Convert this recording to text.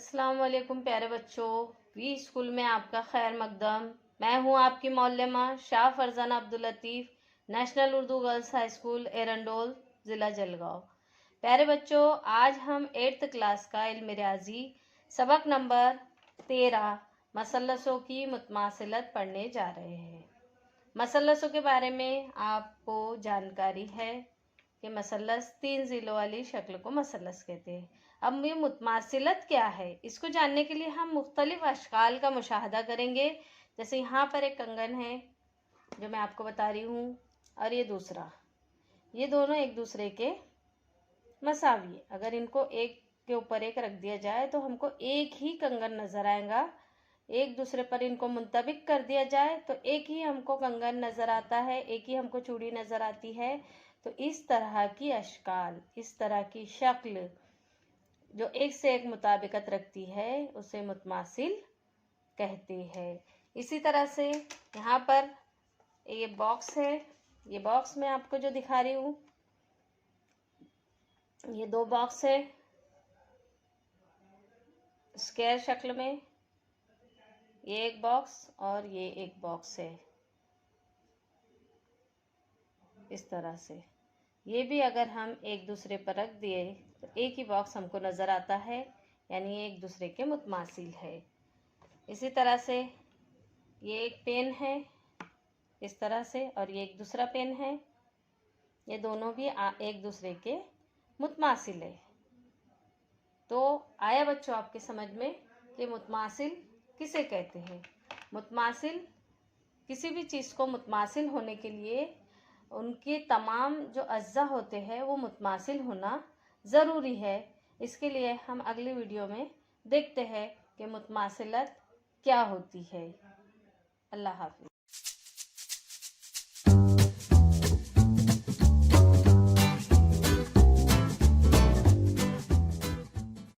अस्सलाम वालेकुम प्यारे बच्चों। वी स्कूल में आपका खैर मकदम। मैं हूं आपकी मौलमा Shah Farzana Abdul Latif, national Urdu girls high school Erandol, ज़िला जलगांव। प्यारे बच्चों, आज हम 8th क्लास का इल्म रियाजी सबक नंबर 13 मसलसों की मुतमासिलत पढ़ने जा रहे हैं। मसलसों के बारे में आपको जानकारी है कि मसलस 3 ज़ीलों वाली शक्ल को मसलस कहते हैं। अब ये मुतमासिलत क्या है, इसको जानने के लिए हम मुख्तलिफ अशकाल का मुशाहदा करेंगे। जैसे यहाँ पर एक कंगन है जो मैं आपको बता रही हूँ, और ये दूसरा, ये दोनों एक दूसरे के मसावी है। अगर इनको एक के ऊपर एक रख दिया जाए तो हमको एक ही कंगन नज़र आएगा। एक दूसरे पर इनको मुंतबिक कर दिया जाए तो एक ही हमको कंगन नज़र आता है, एक ही हमको चूड़ी नज़र आती है। तो इस तरह की अशकाल, इस तरह की शक्ल जो एक से एक मुताबिकत रखती है उसे मुतमासिल कहते हैं। इसी तरह से यहाँ पर ये बॉक्स है, ये बॉक्स में आपको जो दिखा रही हूँ, ये 2 बॉक्स है स्क्वायर शक्ल में, ये एक बॉक्स और ये एक बॉक्स है इस तरह से। ये भी अगर हम एक दूसरे पर रख दिए तो एक ही बॉक्स हमको नज़र आता है, यानी ये एक दूसरे के मुतमासिल है। इसी तरह से ये एक पेन है इस तरह से, और ये एक दूसरा पेन है, ये दोनों भी एक दूसरे के मुतमासिल है। तो आया बच्चों आपके समझ में कि मुतमासिल किसे कहते हैं। मुतमासिल, किसी भी चीज़ को मुतमासिल होने के लिए उनके तमाम जो अज्जा होते हैं वो मुतमासिल होना ज़रूरी है। इसके लिए हम अगली वीडियो में देखते हैं कि मुतमासिलत क्या होती है। अल्लाह हाफ़िज़।